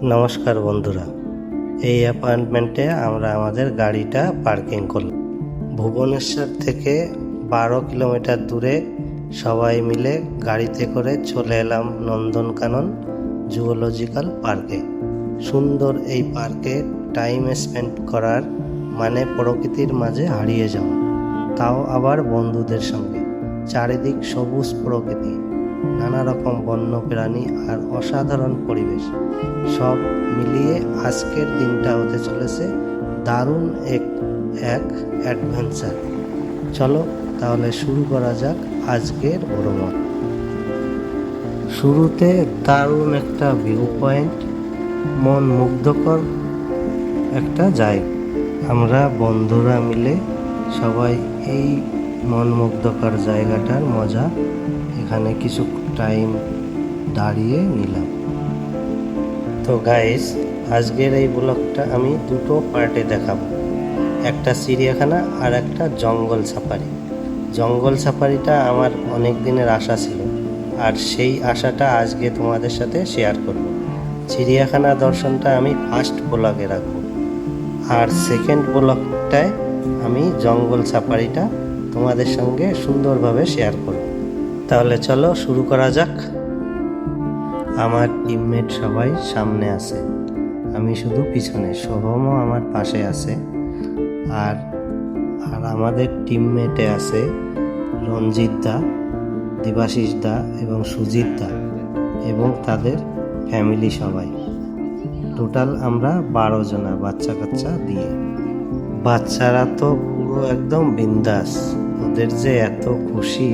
নমস্কার বন্ধুরা, এই অ্যাপার্টমেন্টে আমরা আমাদের গাড়িটা পার্কিং করলাম। ভুবনেশ্বর থেকে 12 কিলোমিটার দূরে সবাই মিলে গাড়িতে করে চলে এলাম নন্দনকানন জুওলজিক্যাল পার্কে। সুন্দর এই পার্কে টাইম স্পেন্ড করার মানে প্রকৃতির মাঝে হারিয়ে যাওয়া, তাও আবার বন্ধুদের সঙ্গে। চারিদিক সবুজ প্রকৃতি, নানা রকম বন্য প্রাণী আর অসাধারণ পরিবেশ, সব মিলিয়ে আজকের দিনটা হতে চলেছে দারুণ এক অ্যাডভেঞ্চার। চলো তাহলে শুরু করা যাক আজকের ভ্রমণ। শুরুতে দারুণ একটা ভিউ পয়েন্ট, মন মুগ্ধকর একটা জায়গা। আমরা বন্ধুরা মিলে সবাই এই মন মুগ্ধকর জায়গাটার মজা এখানে কিছু টাইম দাঁড়িয়ে নিলাম। তো গাইস, আজকের এই ব্লগটা আমি দুটো পার্টে দেখাবো, একটা চিড়িয়াখানা আর একটা জঙ্গল সাফারি। জঙ্গল সাফারিটা আমার অনেক দিনের আশা ছিল, আর সেই আশাটা আজকে তোমাদের সাথে শেয়ার করব। চিড়িয়াখানা দর্শনটা আমি ফার্স্ট ব্লগে রাখবো, আর সেকেন্ড ব্লগটায় আমি জঙ্গল সাফারিটা তোমাদের সঙ্গে সুন্দরভাবে শেয়ার করব। তাহলে চলো শুরু করা যাক। আমার টিমমেট সবাই সামনে আছে, আমি শুধু পিছনে। সোহমও আমার পাশে আছে, আর আমাদের টিমমেটে আছে রঞ্জিত দা, দেবাশিস দা এবং সুজিত দা এবং তাদের ফ্যামিলি সবাই। টোটাল আমরা 12 জনা, বাচ্চা কাচ্চা দিয়ে। বাচ্চারা তো পুরো একদম বিন্দাস, ওদের যে এত খুশি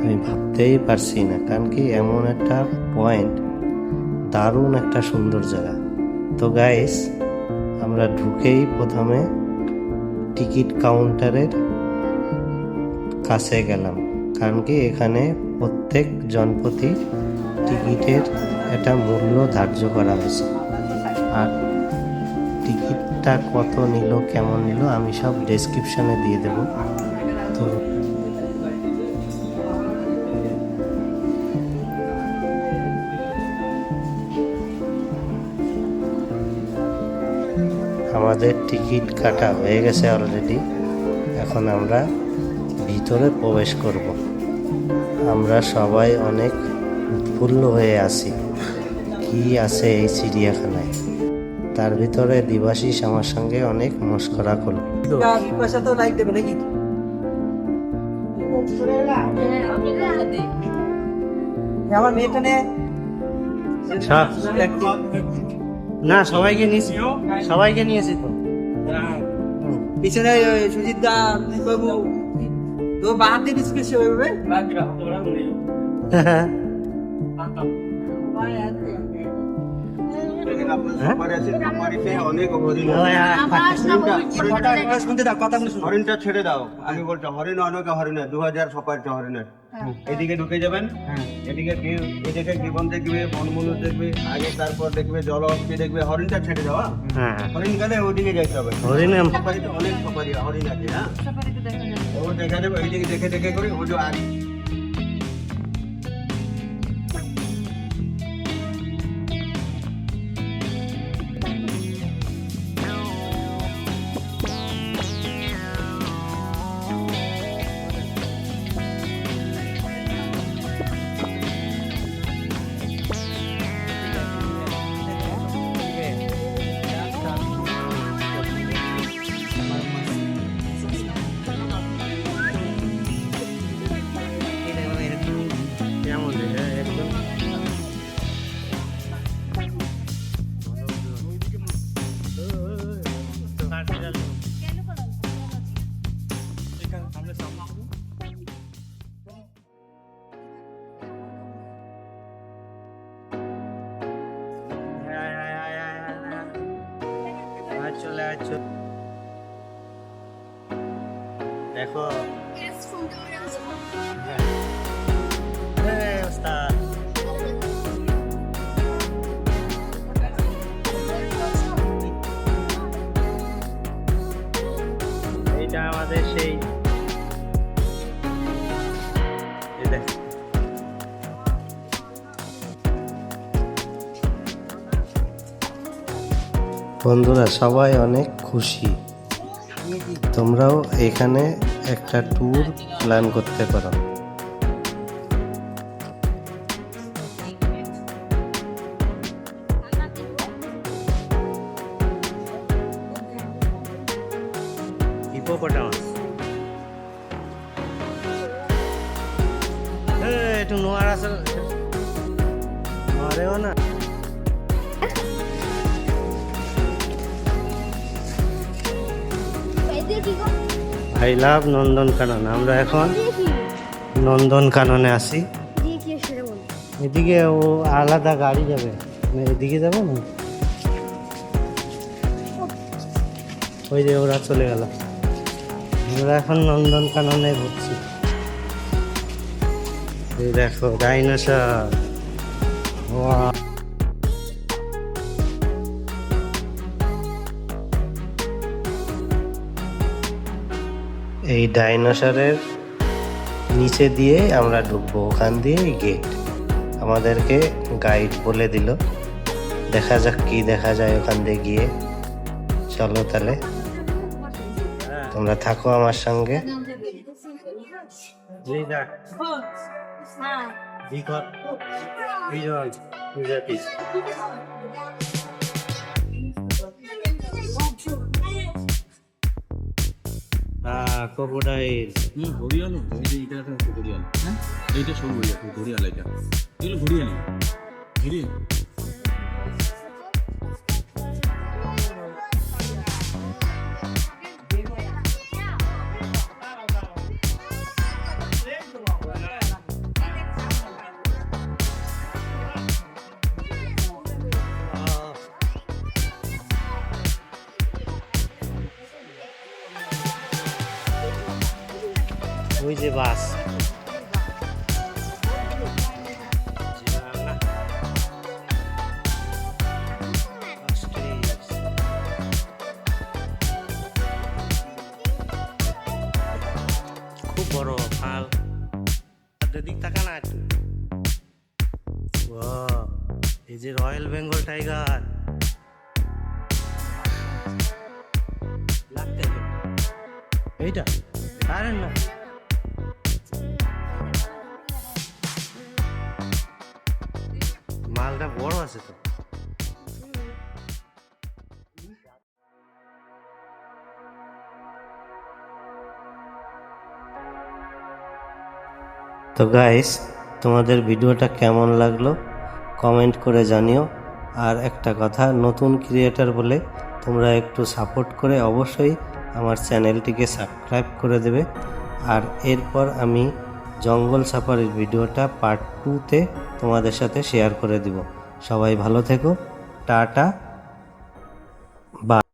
আমি ভাবতেই পারছি না। কারণ কি এমন একটা পয়েন্ট, দারুণ একটা সুন্দর জায়গা। তো গাইস, আমরা ঢুকেই প্রথমে টিকিট কাউন্টারের কাছে গেলাম, কারণ কি এখানে প্রত্যেক জনপ্রতি টিকিটের একটা মূল্য ধার্য করা হয়েছে। আর টিকিটটা কত নিল, কেমন নিল আমি সব ডেসক্রিপশনে দিয়ে দেব। তো আমাদের টিকিট কাটা হয়ে গেছে অলরেডি। এখন আমরা ভিতরে প্রবেশ করব। আমরা সবাই অনেক উৎফুল্ল হয়ে আছি, কি আছে এই চিড়িয়াখানায়। তার ভিতরে দিবাশিস আমার সঙ্গে অনেক মস্করা করল। আমার মেয়েটা নে না, সবাইকে নিয়েছি, সবাইকে নিয়েছি তো। পিছনে সুজিত দা বাবু তো বাহাতে ডিসকাস হবে। হরিণটা ছেড়ে দাও, আমি বলছি হরিণ অনেক হরিণের 2000 সপারিটা হরিণের। এদিকে ঢুকে যাবেন, এদিকে জীবন দেখবে, বনমনুষ দেখবে আগে, তারপর দেখবে জলহস্তি দেখবে। হরিণটা ছেড়ে দাও, হরিণ গেলে ওদিকে যাইতে হবে। হরিণ সপারিতে অনেক সপারি হরিণ আছে, হ্যাঁ ও দেখা যাবে। ওইদিকে দেখে দেখে করে ও যে আগে চলে আসছো, দেখো ওস্তাদ। এইটা আমাদের সেই বন্ধুরা সবাই অনেক খুশি। তোমরাও এখানে একটা ট্যুর প্ল্যান করতে পারো। হিপোপটামাস একটু নোয়ার আসল মারেও না। I love Nandankanan. আমরা এখন নন্দনকাননে আসি। এদিকে ও আলাদা গাড়ি যাবে, এদিকে যাবো না, ওই যে ওরা চলে গেল। আমরা এখন নন্দনকাননে ঘুরছি। এই দেখো ডাইনোসর। ওয়াও, এই ডাইনোসরের নিচে দিয়ে আমরা ঢুকবো, ওখান দিয়ে গেট। আমাদেরকে গাইড বলে দিল, দেখা যাক কি দেখা যায় ওখান দিয়ে গিয়ে। চলো তাহলে তোমরা থাকো আমার সঙ্গে। ক্রোকোডাইল। ঘড়িয়াল, এইটা একটা ঘড়িয়াল। হ্যাঁ, এইটা সব ঘড়িয়াল, এটা এগুলো ঘড়িয়াল। ঘড়িয়াল ওই যে বাস। খুব বড় খাল, দিক তাকা না একটু। এই যে রয়্যাল বেঙ্গল টাইগার। লাগতে এইটা পারেন না। মালটা বড় আছে তো। তো গাইস, তোমাদের ভিডিওটা কেমন লাগলো কমেন্ট করে জানিও। আর একটা কথা, নতুন ক্রিয়েটার বলে তোমরা একটু সাপোর্ট করে অবশ্যই আমার চ্যানেলটিকে সাবস্ক্রাইব করে দেবে। আর এরপর আমি জঙ্গল সাফারির ভিডিওটা পার্ট 2-তে তোমাদের সাথে শেয়ার করে দিব। সবাই ভালো থেকো, টাটা, বাই।